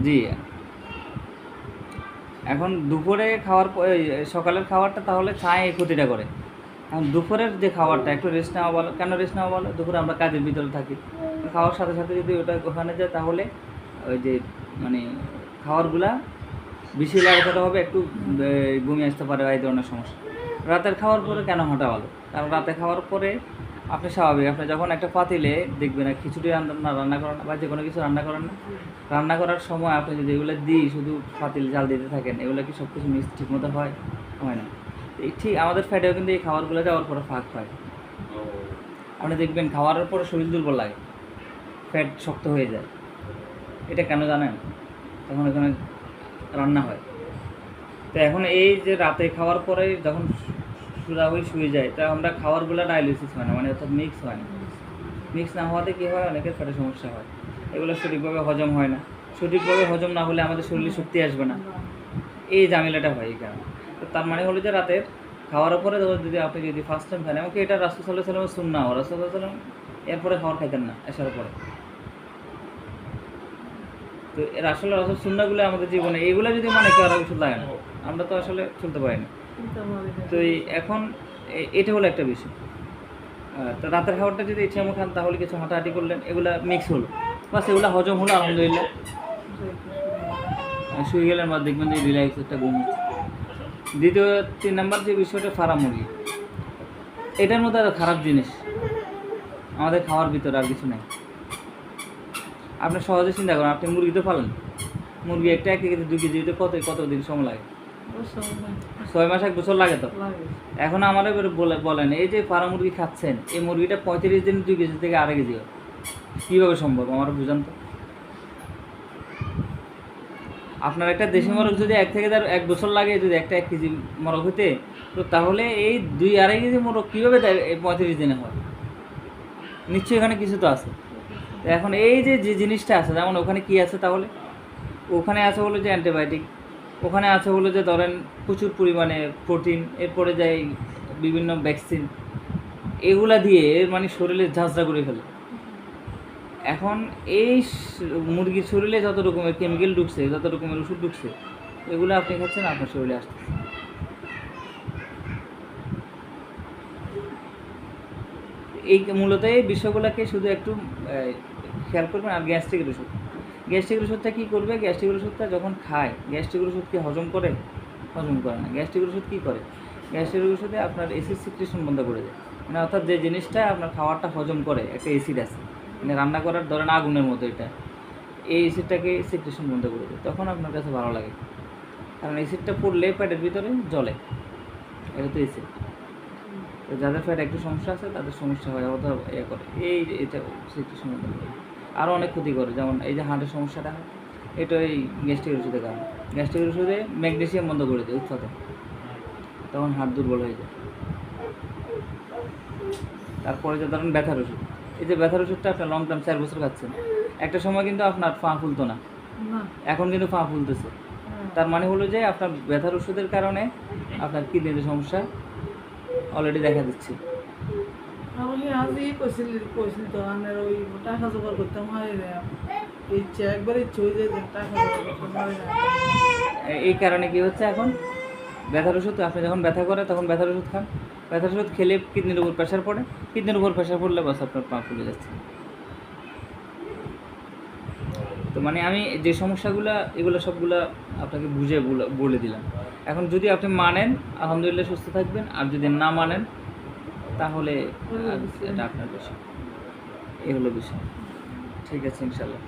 জি, এখন দুপুরে খাওয়ার সকালের খাবারটা তাহলে চায় এই ক্ষতিটা করে। এখন দুপুরের যে খাবারটা একটু রেস্ট নেওয়া ভালো। কেন রেস্ট নেওয়া ভালো? দুপুরে আমরা কাজের ভিতরে থাকি, খাওয়ার সাথে সাথে যদি ওটা ওখানে যায় তাহলে ওই যে মানে খাবারগুলা বেশি লাগাতে হবে, একটু ঘুমিয়ে আসতে পারে এই ধরনের সমস্যা। রাতের খাওয়ার পরে কেন হাঁটা ভালো? কারণ রাতে খাওয়ার পরে আপনি স্বাভাবিক, আপনি যখন একটা পাতিলে দেখবেন না খিচুড়ি রান্না করেন না বা যে কোনো কিছু রান্না করেন না, রান্না করার সময় আপনি যদি এগুলো দিই শুধু পাতিল জাল দিতে থাকেন, এগুলো কি সব কিছু মিক্স ঠিক মতো হয়? হয় না। এই ঠিক আমাদের ফ্যাটেও কিন্তু এই খাবারগুলো যাওয়ার পরে ফাঁক পায়। আপনি দেখবেন খাওয়ার পরে শরীর দুর্বল লাগে, ফ্যাট শক্ত হয়ে যায়। এটা কেন জানেন? তখন এখানে রান্না হয়। তো এখন এই যে রাতে খাওয়ার পরে যখন হয়ে শুয়ে যায়, তা আমরা খাবারগুলো ডায়ালিসিস হয় না, মানে অর্থাৎ মিক্স হয় না। মিক্স না হওয়াতে কী হয়, অনেকের পেটে সমস্যা হয়, এগুলো সঠিকভাবে হজম হয় না। সঠিকভাবে হজম না হলে আমাদের শরীরে শক্তি আসবে না, এই ঝামেলাটা হয় এই কারণে। তো তার মানে হলো যে রাতের খাওয়ার পরে যদি আপনি যদি ফার্স্ট টাইম খান, এমনকি এটা রাসূল সাল্লাল্লাহু আলাইহি ওয়াসাল্লামের সুন্নাহ, রাসূল সাল্লাল্লাহু আলাইহি ওয়াসাল্লাম এরপরে খাবার খাইতেন না এশার পরে। তো আসলে রাসূল সুন্নাহগুলো আমাদের জীবনে এইগুলো যদি মানে কেউ আর ওষুধ লাগে না, আমরা তো আসলে চলতে পারি না। তো এখন এটা হলো একটা বিষয়। তো রাতের খাবারটা যদি ইচ্ছা মতো খান তাহলে কিছু হাঁটাহাঁটি করলেন, এগুলা মিক্স হলো, বাস এগুলো হজম হলো, আলহামদুলিল্লাহ। শুয়ে গেলেন বা দেখবেন যে রিল্যাক্স একটা ঘুম হচ্ছে। দ্বিতীয় 3 নাম্বার যে বিষয়টা, ফার্ম মুরগি, এটার মধ্যে আরও খারাপ জিনিস আমাদের খাওয়ার ভিতরে আর কিছু নেই। আপনি সহজে চিন্তা করেন, আপনি মুরগি তো পালেন, মুরগি একটা 1 কেজি 2 কেজি হতে কতদিন সময় লাগে? 6 মাস 1 বছর লাগে। তো এখন আমার বলেন, এই যে ফার্ম মুরগি খাচ্ছেন, এই মুরগিটা 35 দিন 2 কেজি থেকে 2.5 কেজি হয়, কীভাবে সম্ভব আমার বুঝান তো। আপনার একটা দেশি মোরগ যদি 1 থেকে 1 বছর লাগে যদি একটা 1 কেজি মোরগ হইতে, তো তাহলে এই 2-2.5 কেজি মোরগ কীভাবে 35 দিনে হয়? নিশ্চয়ই এখানে কিছু তো আছে। তো এখন এই যে জিনিসটা আছে, যেমন ওখানে কি আছে তাহলে? ওখানে আছে হলো যে অ্যান্টিবায়োটিক, ওখানে আছে হলো যে ধরেন প্রচুর পরিমাণে প্রোটিন, এরপরে যায় বিভিন্ন ভ্যাকসিন, এগুলা দিয়ে মানে শরীরে ঝাঁঝরা করে ফেলে। এখন এই মুরগির শরীরে যত রকমের কেমিক্যাল ঢুকছে, যত রকমের ওষুধ ঢুকছে, এগুলো আপনি খাচ্ছেন, আপনার শরীরে আসতেছে। এই মূলত এই বিষয়গুলোকে শুধু একটু খেয়াল করবেন। আর গ্যাস্ট্রিকের ওষুধটা কী করবে? গ্যাস্ট্রিকের ওষুধটা যখন খায়, গ্যাস্ট্রিকের ওষুধ কি হজম করে? হজম করে না। গ্যাস্ট্রিকের ওষুধ কী করে? গ্যাস্ট্রিকের ওষুধে আপনার অ্যাসিড সিক্রেশন বন্ধ করে দেয়। মানে অর্থাৎ যে জিনিসটা আপনার খাবারটা হজম করে, একটা অ্যাসিড আছে, মানে রান্না করার ধরেন আগুনের মতো, এটা এই অ্যাসিডটাকে সিক্রেশন বন্ধ করে দেয়, তখন আপনার কাছে ভালো লাগে। কারণ অ্যাসিডটা পড়লে পেটের ভিতরে জ্বলে, এটা তো অ্যাসিড। তো যাদের পেটে একটু সমস্যা আছে তাদের সমস্যা হয়, অথবা করে এটা সিক্রেশন বন্ধ করে। আরও অনেক ক্ষতি করে, যেমন এই যে হার্টের সমস্যাটা হয়, এটা এই গ্যাস্ট্রিক ওষুধের কারণে। গ্যাস্ট্রিক ওষুধে ম্যাগনেসিয়াম বন্ধ করে দেয় উৎপাদন, তখন হার্ট দুর্বল হয়ে যায়। তারপরে যে ধরেন ব্যথার ওষুধ, এই যে ব্যথার ওষুধটা আপনার লং টার্ম 4 বছর খাচ্ছেন, একটা সময় কিন্তু আপনার পা ফুলতো না, এখন কিন্তু পা ফুলতেছে। তার মানে হলো যে আপনার ব্যথার ওষুধের কারণে আপনার কিডনিতে সমস্যা অলরেডি দেখা দিচ্ছে। এই কারণে কি হচ্ছে, এখন ব্যথার ওষুধ আপনি যখন ব্যথা করে তখন ব্যথার ওষুধ খান, ব্যথার ওষুধ খেলে কিডনির উপর প্রেশার পড়ে, কিডনির উপর প্রেশার পড়লে বাস আপনার পা ফুলে যাচ্ছে। তো মানে আমি যে সমস্যাগুলো, এগুলো সবগুলো আপনাকে বুঝে বলে দিলাম। এখন যদি আপনি মানেন, আলহামদুলিল্লাহ সুস্থ থাকবেন, আর যদি না মানেন তাহলে এটা আপনার বিষয়। এই হলো বিষয়। ঠিক আছে, ইনশাল্লাহ।